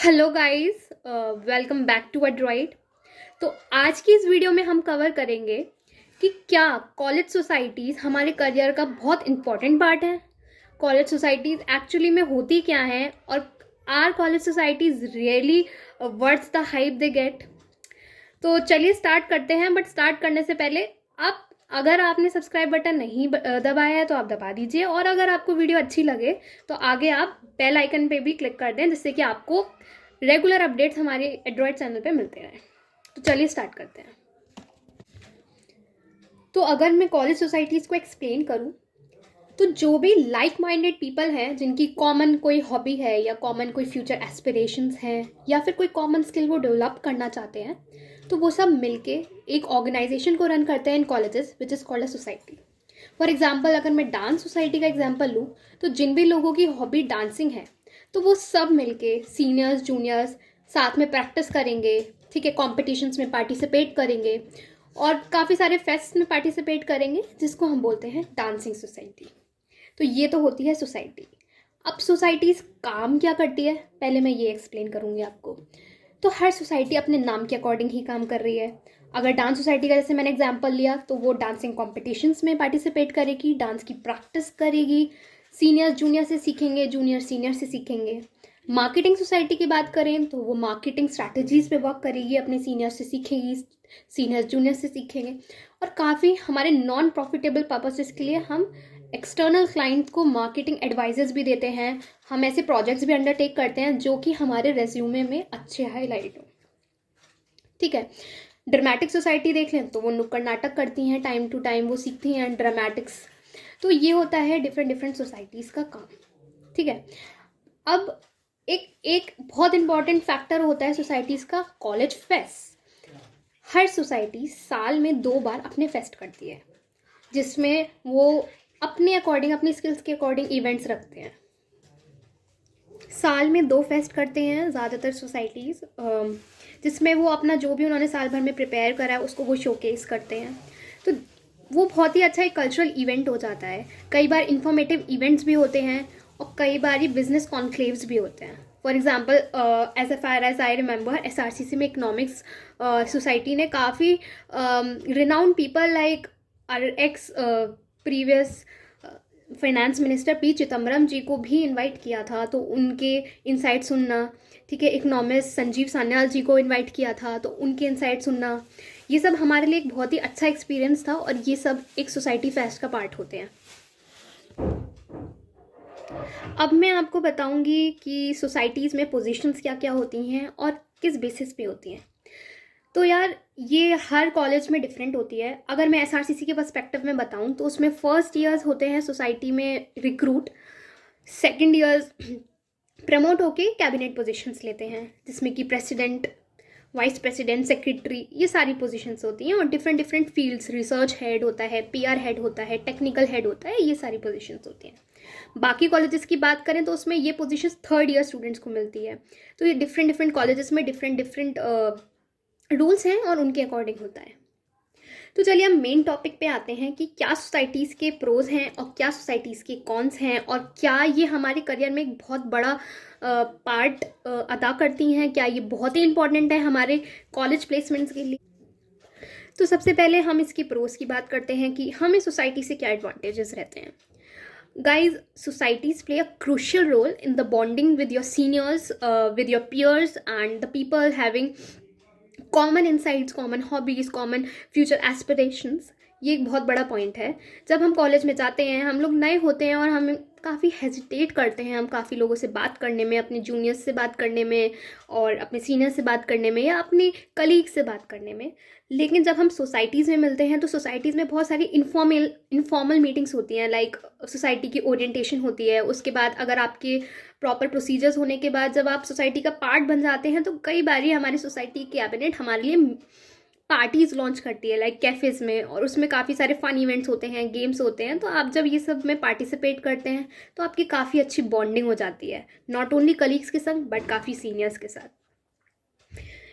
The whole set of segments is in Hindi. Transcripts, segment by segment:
Hello guys, welcome back to Android. तो आज की इस वीडियो में हम कवर करेंगे कि क्या कॉलेज सोसाइटीज़ हमारे करियर का बहुत इंपॉर्टेंट पार्ट है। कॉलेज सोसाइटीज़ एक्चुअली में होती क्या हैं और are college societies really worth the hype they get. तो चलिए स्टार्ट करते हैं। बट स्टार्ट करने से पहले आप अगर आपने सब्सक्राइब बटन नहीं दबाया है तो आप दबा दीजिए, और अगर आपको वीडियो अच्छी लगे तो आगे आप बेल आइकन पे भी क्लिक कर दें, जिससे कि आपको रेगुलर अपडेट्स हमारे एंड्रॉयड चैनल पे मिलते रहें। तो चलिए स्टार्ट करते हैं। तो अगर मैं कॉलेज सोसाइटीज़ को एक्सप्लेन करूँ तो जो भी लाइक माइंडेड पीपल हैं, जिनकी कॉमन कोई हॉबी है या कॉमन कोई फ्यूचर एस्पिरेशंस हैं या फिर कोई कॉमन स्किल वो डेवलप करना चाहते हैं, तो वो सब मिलके एक ऑर्गेनाइजेशन को रन करते हैं in colleges, which is called a society. For example, अगर मैं डांस सोसाइटी का एग्जाम्पल लूँ तो जिन भी लोगों की हॉबी डांसिंग है तो वो सब मिलके सीनियर्स जूनियर्स साथ में प्रैक्टिस करेंगे, ठीक है, कॉम्पिटिशन्स में पार्टिसिपेट करेंगे और काफ़ी सारे फेस्ट में पार्टिसिपेट करेंगे, जिसको हम बोलते हैं डांसिंग सोसाइटी। तो ये तो होती है सोसाइटी। अब सोसाइटीज़ काम क्या करती है, पहले मैं ये एक्सप्लेन करूँगी आपको। तो हर सोसाइटी अपने नाम के अकॉर्डिंग ही काम कर रही है। अगर डांस सोसाइटी का जैसे मैंने एग्जांपल लिया तो वो डांसिंग कॉम्पिटिशन्स में पार्टिसिपेट करेगी, डांस की प्रैक्टिस करेगी, सीनियर जूनियर से सीखेंगे, जूनियर सीनियर से सीखेंगे। मार्केटिंग सोसाइटी की बात करें तो वो मार्केटिंग स्ट्रैटेजीज पे वर्क करेगी, अपने सीनियर से सीखेगी, सीनियर जूनियर से सीखेंगे। और काफ़ी हमारे नॉन प्रॉफिटेबल पर्पसेस के लिए हम एक्सटर्नल क्लाइंट को मार्केटिंग एडवाइजेस भी देते हैं। हम ऐसे प्रोजेक्ट्स भी अंडरटेक करते हैं जो कि हमारे रेज्यूमे में अच्छे हाईलाइट हो, ठीक है। ड्रामेटिक सोसाइटी देख लें तो वो नुक्कड़ नाटक करती हैं, टाइम टू टाइम वो सीखती हैं ड्रामेटिक्स। तो ये होता है डिफरेंट डिफरेंट सोसाइटीज़ का काम, ठीक है। अब एक एक बहुत इंपॉर्टेंट फैक्टर होता है सोसाइटीज़ का, कॉलेज फेस्ट। हर सोसाइटी साल में 2 बार अपने फेस्ट करती है, जिसमें वो अपने अकॉर्डिंग, अपनी स्किल्स के अकॉर्डिंग इवेंट्स रखते हैं। साल में 2 फेस्ट करते हैं ज़्यादातर सोसाइटीज़, जिसमें वो अपना जो भी उन्होंने साल भर में प्रिपेयर करा है उसको वो शोकेस करते हैं। तो वो बहुत ही अच्छा एक कल्चरल इवेंट हो जाता है। कई बार इंफॉर्मेटिव इवेंट्स भी होते हैं और कई बार ये बिजनेस कॉन्क्लेव्स भी होते हैं। For example, as far as I remember, SRCC में इकोनॉमिक्स सोसाइटी ने काफ़ी renowned people like are ex previous finance minister P Chidambaram ji को भी इनवाइट किया था, तो उनके इनसाइट सुनना, ठीक है। इकोनॉमिस्ट संजीव सान्याल जी को इनवाइट किया था, तो उनके इनसाइट सुनना, ये सब हमारे लिए एक बहुत ही अच्छा एक्सपीरियंस था। और ये सब एक सोसाइटी फेस्ट का पार्ट होते हैं। अब मैं आपको बताऊंगी कि सोसाइटीज़ में पोजीशंस क्या क्या होती हैं और किस बेसिस पे होती हैं। तो यार, ये हर कॉलेज में डिफरेंट होती है। अगर मैं SRCC के पर्सपेक्टिव में बताऊं तो उसमें फर्स्ट ईयर्स होते हैं सोसाइटी में रिक्रूट, सेकंड ईयर्स प्रमोट होके कैबिनेट पोजीशंस लेते हैं, जिसमें कि प्रेसिडेंट, वाइस प्रेसिडेंट, सेक्रेटरी, ये सारी पोजीशंस होती हैं। और different different fields, research head होता है, PR हेड होता है, टेक्निकल हेड होता है, ये सारी पोजीशंस होती हैं। बाकी कॉलेजेस की बात करें तो उसमें ये पोजीशंस थर्ड ईयर स्टूडेंट्स को मिलती है। तो ये डिफरेंट डिफरेंट कॉलेजेस में डिफरेंट डिफरेंट रूल्स हैं और उनके अकॉर्डिंग होता है। तो चलिए हम मेन टॉपिक पे आते हैं कि क्या सोसाइटीज़ के प्रोज हैं और क्या सोसाइटीज़ के कॉन्स हैं, और क्या ये हमारे करियर में एक बहुत बड़ा पार्ट अदा करती हैं, क्या ये बहुत ही इंपॉर्टेंट है हमारे कॉलेज प्लेसमेंट्स के लिए। तो सबसे पहले हम इसकी प्रोज की बात करते हैं कि हमें सोसाइटी से क्या एडवांटेजेस रहते हैं। Guys, societies play a crucial role in the bonding with your seniors, with your peers, and the people having common insights, common hobbies, common future aspirations. ये एक बहुत बड़ा पॉइंट है। जब हम कॉलेज में जाते हैं, हम लोग नए होते हैं और हम काफ़ी हेजिटेट करते हैं, हम काफ़ी लोगों से बात करने में, अपने जूनियर्स से बात करने में और अपने सीनियर से बात करने में या अपने कलीग से बात करने में। लेकिन जब हम सोसाइटीज़ में मिलते हैं तो सोसाइटीज़ में बहुत सारी इनफॉर्मल मीटिंग्स होती हैं, लाइक सोसाइटी की ओरिएंटेशन होती है। उसके बाद अगर आपके प्रॉपर प्रोसीजर्स होने के बाद जब आप सोसाइटी का पार्ट बन जाते हैं तो कई बार हमारी सोसाइटी की कैबिनेट हमारे लिए पार्टीज लॉन्च करती है, लाइक कैफेज में, और उसमें काफ़ी सारे फन इवेंट्स होते हैं, गेम्स होते हैं। तो आप जब ये सब में पार्टिसिपेट करते हैं तो आपकी काफ़ी अच्छी बॉन्डिंग हो जाती है, नॉट ओनली कलीग्स के संग बट काफ़ी सीनियर्स के साथ।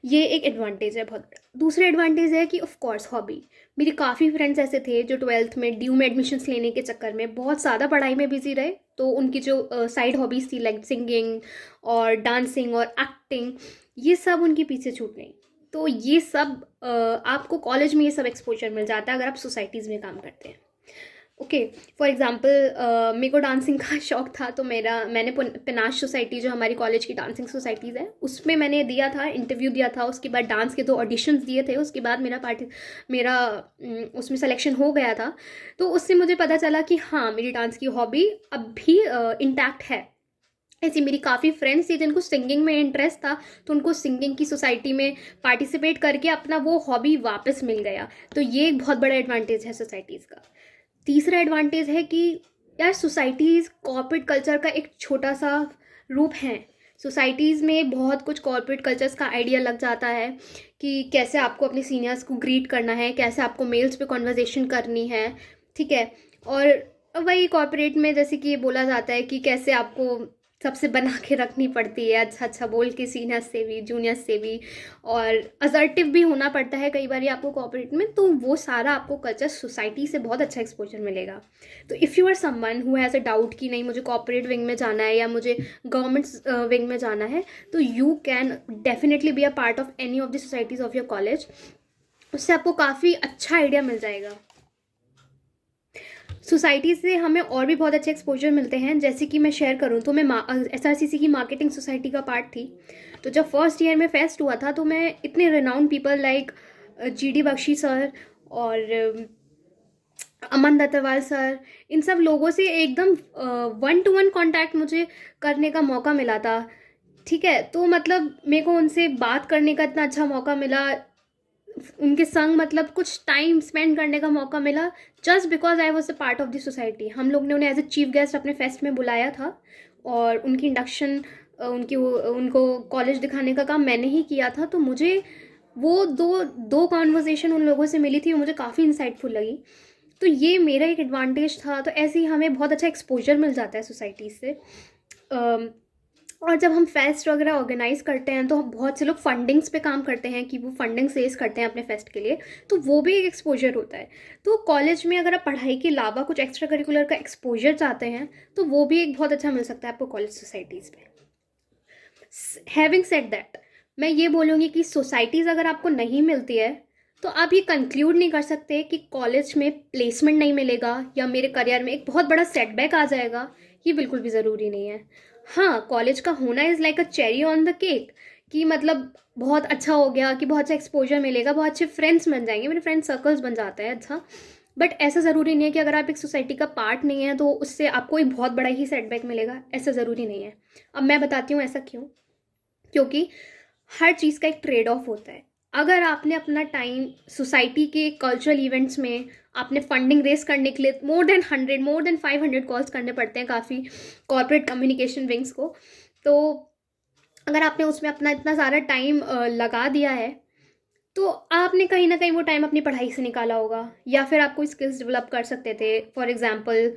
ये एक एडवांटेज है बहुत बड़ा। दूसरा एडवांटेज है कि ऑफ कोर्स हॉबी। मेरे काफ़ी फ्रेंड्स ऐसे थे जो 12th में ड्यू में एडमिशन्स लेने के चक्कर में बहुत ज़्यादा पढ़ाई में बिजी रहे तो उनकी जो साइड हॉबीज़ थी लाइक सिंगिंग और डांसिंग और एक्टिंग, ये सब उनके पीछे छूट गई। तो ये सब आपको कॉलेज में ये सब एक्सपोजर मिल जाता है अगर आप सोसाइटीज़ में काम करते हैं। ओके, फॉर एग्जांपल मेरे को डांसिंग का शौक था, तो मैंने पिनाश सोसाइटी जो हमारी कॉलेज की डांसिंग सोसाइटीज़ है उसमें मैंने दिया था, इंटरव्यू दिया था। उसके बाद डांस के 2 ऑडिशंस दिए थे। उसके बाद मेरा उसमें सिलेक्शन हो गया था। तो उससे मुझे पता चला कि हाँ, मेरी डांस की हॉबी अब भी इंटैक्ट है। ऐसी मेरी काफ़ी फ्रेंड्स थी जिनको सिंगिंग में इंटरेस्ट था, तो उनको सिंगिंग की सोसाइटी में पार्टिसिपेट करके अपना वो हॉबी वापस मिल गया। तो ये एक बहुत बड़ा एडवांटेज है सोसाइटीज़ का। तीसरा एडवांटेज है कि यार सोसाइटीज़ कॉर्पोरेट कल्चर का एक छोटा सा रूप है। सोसाइटीज़ में बहुत कुछ कॉर्पोरेट कल्चर्स का आइडिया लग जाता है कि कैसे आपको अपने सीनियर्स को ग्रीट करना है, कैसे आपको मेल्स पे कॉन्वर्जेशन करनी है, ठीक है। और वही कॉर्पोरेट में जैसे कि ये बोला जाता है कि कैसे आपको सबसे बना के रखनी पड़ती है, अच्छा अच्छा बोल के सीनियर्स से भी जूनियर्स से भी, और असर्टिव भी होना पड़ता है कई बार आपको कॉर्पोरेट में। तो वो सारा आपको कल्चर सोसाइटी से बहुत अच्छा एक्सपोजर मिलेगा। तो if you are someone who has a doubt कि नहीं मुझे कॉर्पोरेट विंग में जाना है या मुझे गवर्नमेंट विंग में जाना है, तो you can definitely be a part of any of the societies of your college. उससे आपको काफ़ी अच्छा आइडिया मिल जाएगा। सोसाइटी से हमें और भी बहुत अच्छे एक्सपोजर मिलते हैं। जैसे कि मैं शेयर करूँ तो मैं SRCC की मार्केटिंग सोसाइटी का पार्ट थी। तो जब फर्स्ट ईयर में फेस्ट हुआ था तो मैं इतने renowned people like GD Bakshi sir और अमन दत्तवाल सर, इन सब लोगों से एकदम 1-to-1 कांटेक्ट मुझे करने का मौका मिला था, ठीक है। तो मतलब मेरे को उनसे बात करने का इतना अच्छा मौका मिला, उनके संग मतलब कुछ टाइम स्पेंड करने का मौका मिला, just because I was a part of the society. हम लोग ने उन्हें एज ए चीफ गेस्ट अपने फेस्ट में बुलाया था और उनकी इंडक्शन उनको कॉलेज दिखाने का काम मैंने ही किया था। तो मुझे वो दो कॉन्वर्जेशन उन लोगों से मिली थी, वो मुझे काफ़ी इंसाइटफुल लगी। तो ये मेरा एक एडवांटेज था। तो ऐसे ही हमें बहुत अच्छा एक्सपोजर मिल जाता है सोसाइटी से। और जब हम फेस्ट वगैरह ऑर्गेनाइज करते हैं तो हम बहुत से लोग फंडिंग्स पे काम करते हैं कि वो फंडिंग रेज करते हैं अपने फेस्ट के लिए, तो वो भी एक एक्सपोजर होता है। तो कॉलेज में अगर आप पढ़ाई के अलावा कुछ एक्स्ट्रा करिकुलर का एक्सपोजर चाहते हैं तो वो भी एक बहुत अच्छा मिल सकता है आपको कॉलेज सोसाइटीज़ में। हैविंग सेड दैट, मैं ये बोलूँगी कि सोसाइटीज़ अगर आपको नहीं मिलती है तो आप ये कंक्लूड नहीं कर सकते कि कॉलेज में प्लेसमेंट नहीं मिलेगा या मेरे करियर में एक बहुत बड़ा सेटबैक आ जाएगा। ये बिल्कुल भी ज़रूरी नहीं है। हाँ, कॉलेज का होना is like a cherry on the cake, कि मतलब बहुत अच्छा हो गया कि बहुत अच्छा एक्सपोजर मिलेगा, बहुत अच्छे फ्रेंड्स बन जाएंगे, मेरे फ्रेंड सर्कल्स बन जाते हैं, अच्छा। बट ऐसा ज़रूरी नहीं है कि अगर आप एक सोसाइटी का पार्ट नहीं है तो उससे आपको एक बहुत बड़ा ही सेटबैक मिलेगा, ऐसा ज़रूरी नहीं है। अब मैं बताती हूँ ऐसा क्यों। क्योंकि हर चीज़ का एक ट्रेड ऑफ होता है। अगर आपने अपना टाइम सोसाइटी के कल्चरल इवेंट्स में आपने फंडिंग रेस करने के लिए मोर देन 500 कॉल्स करने पड़ते हैं काफ़ी कॉर्पोरेट कम्युनिकेशन विंग्स को, तो अगर आपने उसमें अपना इतना सारा टाइम लगा दिया है तो आपने कहीं ना कहीं वो टाइम अपनी पढ़ाई से निकाला होगा, या फिर आप कोई स्किल्स डेवलप कर सकते थे। फॉर एग्जांपल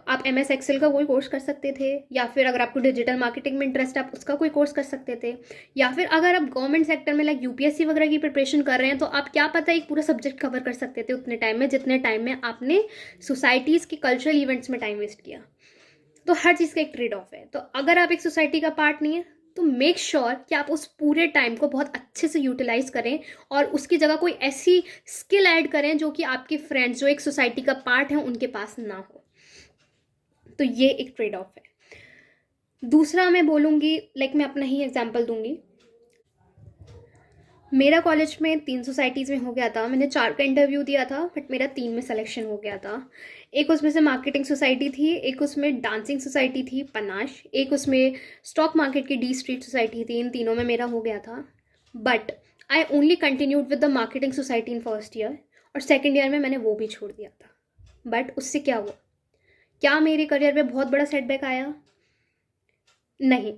आप MS एक्सेल का कोई कोर्स कर सकते थे, या फिर अगर आपको डिजिटल मार्केटिंग में इंटरेस्ट है आप उसका कोई कोर्स कर सकते थे, या फिर अगर आप गवर्नमेंट सेक्टर में लाइक UPSC वगैरह की प्रिपरेशन कर रहे हैं तो आप क्या पता एक पूरा सब्जेक्ट कवर कर सकते थे उतने टाइम में जितने टाइम में आपने सोसाइटीज़ के कल्चरल इवेंट्स में टाइम वेस्ट किया। तो हर चीज़ का एक ट्रेड ऑफ है। तो अगर आप एक सोसाइटी का पार्ट नहीं है तो मेक श्योर कि आप उस पूरे टाइम को बहुत अच्छे से यूटिलाइज करें और उसकी जगह कोई ऐसी स्किल ऐड करें जो कि आपके फ्रेंड्स जो एक सोसाइटी का पार्ट है उनके पास ना हो। तो ये एक ट्रेड ऑफ है। दूसरा मैं बोलूँगी, लाइक मैं अपना ही एग्जाम्पल दूंगी। मेरा कॉलेज में 3 सोसाइटीज़ में हो गया था, मैंने 4 का इंटरव्यू दिया था बट मेरा 3 में सिलेक्शन हो गया था। एक उसमें से मार्केटिंग सोसाइटी थी, एक उसमें डांसिंग सोसाइटी थी पनाश, एक उसमें स्टॉक मार्केट की D स्ट्रीट सोसाइटी थी। इन तीनों में मेरा हो गया था, but I only continued with the marketing society in first year, और सेकेंड ईयर में मैंने वो भी छोड़ दिया था। बट उससे क्या हुआ? क्या मेरे करियर में बहुत बड़ा सेटबैक आया? नहीं।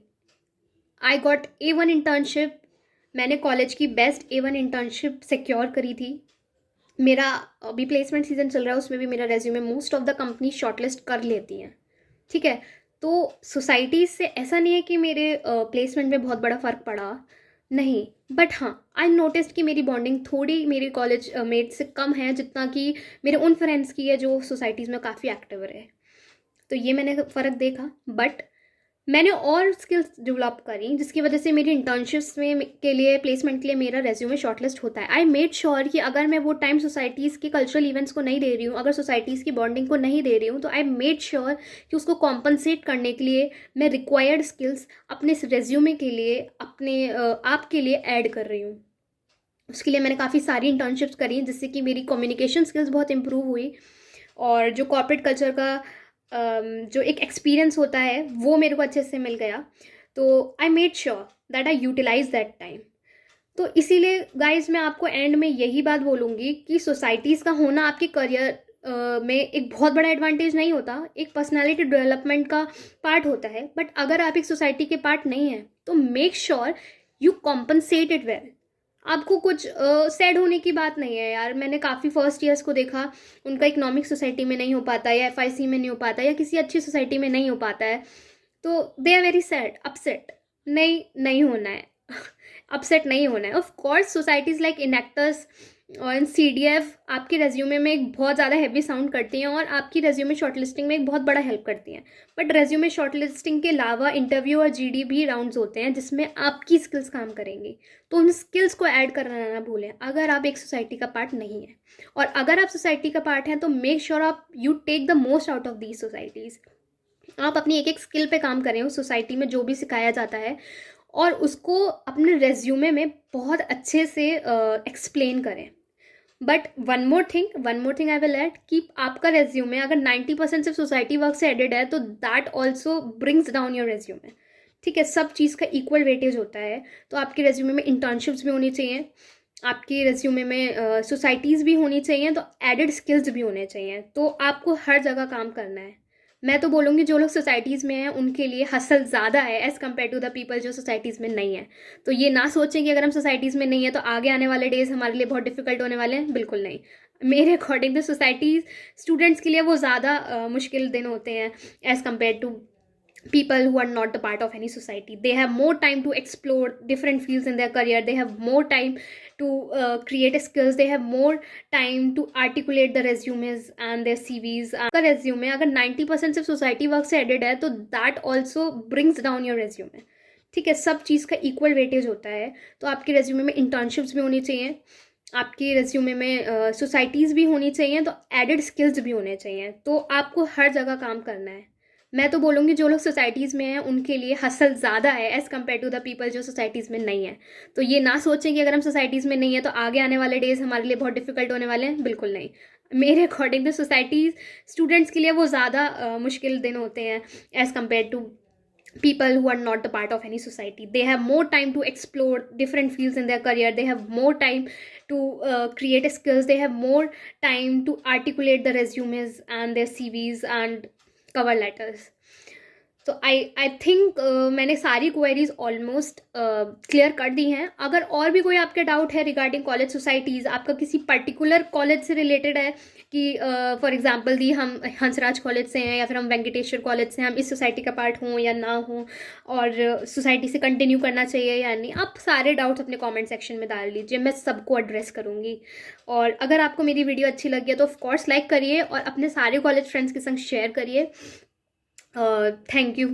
आई गॉट A1 इंटर्नशिप, मैंने कॉलेज की बेस्ट A1 इंटर्नशिप सिक्योर करी थी। मेरा अभी प्लेसमेंट सीजन चल रहा है, उसमें भी मेरा resume most of the company shortlist कर लेती हैं, ठीक है। तो सोसाइटी से ऐसा नहीं है कि मेरे प्लेसमेंट में बहुत बड़ा फ़र्क पड़ा, नहीं। बट हाँ, आई नोटिस्ड कि मेरी बॉन्डिंग थोड़ी मेरे कॉलेज मेट से कम है जितना कि मेरे उन फ्रेंड्स की है जो सोसाइटीज़ में काफ़ी एक्टिव रहे। तो ये मैंने फ़र्क देखा। बट मैंने और स्किल्स डेवलप करी जिसकी वजह से मेरी इंटर्नशिप्स में के लिए प्लेसमेंट के लिए मेरा रेज्यूमे शॉर्टलिस्ट होता है। आई मेड श्योर कि अगर मैं वो टाइम सोसाइटीज़ के कल्चरल इवेंट्स को नहीं दे रही हूँ, अगर सोसाइटीज़ की बॉन्डिंग को नहीं दे रही हूँ, तो आई मेड श्योर कि उसको कॉम्पनसेट करने के लिए मैं रिक्वायर्ड स्किल्स अपने रेज्यूमे के लिए, अपने आप के लिए ऐड कर रही हूँ। उसके लिए मैंने काफ़ी सारी इंटर्नशिप्स करी जिससे कि मेरी कम्युनिकेशन स्किल्स बहुत इंप्रूव हुई, और जो कॉर्पोरेट कल्चर का जो एक एक्सपीरियंस होता है वो मेरे को अच्छे से मिल गया। तो I made sure that I utilize that time. तो इसीलिए गाइज मैं आपको एंड में यही बात बोलूँगी कि सोसाइटीज़ का होना आपके करियर में एक बहुत बड़ा एडवांटेज नहीं होता, एक पर्सनालिटी डेवलपमेंट का पार्ट होता है। बट अगर आप एक सोसाइटी के पार्ट नहीं हैं तो make sure you compensate it well. आपको कुछ सैड होने की बात नहीं है यार। मैंने काफ़ी फर्स्ट ईयर्स को देखा, उनका इकोनॉमिक सोसाइटी में नहीं हो पाता, या एफआईसी में नहीं हो पाता, या किसी अच्छी सोसाइटी में नहीं हो पाता है, तो they are very sad, upset. नहीं होना है अपसेट नहीं होना है। Of course societies like Enactus और सीडीएफ आपके रेज्यूमे में एक बहुत ज़्यादा हैवी साउंड करती हैं और आपकी रेज्यूमे शॉर्टलिस्टिंग में एक बहुत बड़ा हेल्प करती हैं। बट रेज्यूमे शॉर्टलिस्टिंग के अलावा इंटरव्यू और जीडी भी राउंड्स होते हैं जिसमें आपकी स्किल्स काम करेंगी, तो उन स्किल्स को ऐड करना ना भूलें अगर आप एक सोसाइटी का पार्ट नहीं है। और अगर आप सोसाइटी का पार्ट हैं तो मेक श्योर आप you take the most out of these societies. आप अपनी एक एक स्किल पे काम करें उस सोसाइटी में जो भी सिखाया जाता है, और उसको अपने रेज्यूमे में बहुत अच्छे से एक्सप्लेन करें। But one more thing I will add कि आपका रेज्यूमे अगर 90% सिर्फ सोसाइटी वर्क से एडेड है तो that also brings down your resume. ठीक है, सब चीज़ का इक्वल वेटेज होता है। तो आपके रेज्यूमे में इंटर्नशिप्स भी होनी चाहिए, आपके रेज्यूमे में सोसाइटीज़ भी होनी चाहिए, तो एडेड स्किल्स भी होने चाहिए। तो आपको हर जगह काम करना है। मैं तो बोलूँगी जो लोग सोसाइटीज़ में हैं उनके लिए हसल ज़्यादा है as compared to the people जो सोसाइटीज़ में नहीं है। तो ये ना सोचें कि अगर हम सोसाइटीज़ में नहीं है तो आगे आने वाले डेज हमारे लिए बहुत डिफिकल्ट होने वाले हैं, बिल्कुल नहीं। मेरे अकॉर्डिंग तो सोसाइटीज़ स्टूडेंट्स के लिए वो ज़्यादा मुश्किल दिन होते हैं as compared to people who are not the part of any society. They have more time to explore different fields in their career. They have more time to create skills. They have more time to articulate the resumes and their CVs. आपका resume अगर 90% सिर्फ सोसाइटी वर्क से एडेड है तो that also brings down your resume. ठीक है, सब चीज़ का इक्वल वेटेज होता है। तो आपके रेज्यूमे में इंटर्नशिप्स भी होनी चाहिए, आपके रेज्यूमे में सोसाइटीज़ भी होनी चाहिए, तो एडेड स्किल्स भी होने चाहिए। तो आपको हर जगह काम करना है। मैं तो बोलूँगी जो लोग सोसाइटीज़ में हैं उनके लिए हसल ज़्यादा है as compared to the people जो सोसाइटीज़ में नहीं है। तो ये ना सोचें कि अगर हम सोसाइटीज़ में नहीं है तो आगे आने वाले डेज हमारे लिए बहुत डिफिकल्ट होने वाले हैं, बिल्कुल नहीं। मेरे अकॉर्डिंग तो सोसाइटीज़ स्टूडेंट्स के लिए वो ज़्यादा मुश्किल दिन होते हैं as compared to people who are not the part of any society. They have more time to explore different fields in their career. They have more time to create skills. They have more time to articulate the resumes and their CVs and cover letters. तो आई थिंक मैंने सारी क्वेरीज ऑलमोस्ट क्लियर कर दी हैं। अगर और भी कोई आपके डाउट है रिगार्डिंग कॉलेज सोसाइटीज़, आपका किसी पर्टिकुलर कॉलेज से रिलेटेड है कि फॉर एग्जांपल दी हम हंसराज कॉलेज से हैं या फिर हम वेंकटेश्वर कॉलेज से हैं, हम इस सोसाइटी का पार्ट हों या ना हों, और सोसाइटी से कंटिन्यू करना चाहिए या नहीं, आप सारे डाउट्स अपने कमेंट सेक्शन में डाल लीजिए, मैं सबको एड्रेस करूँगी। और अगर आपको मेरी वीडियो अच्छी लगी है तो ऑफकोर्स लाइक करिए और अपने सारे कॉलेज फ्रेंड्स के संग शेयर करिए। Thank you.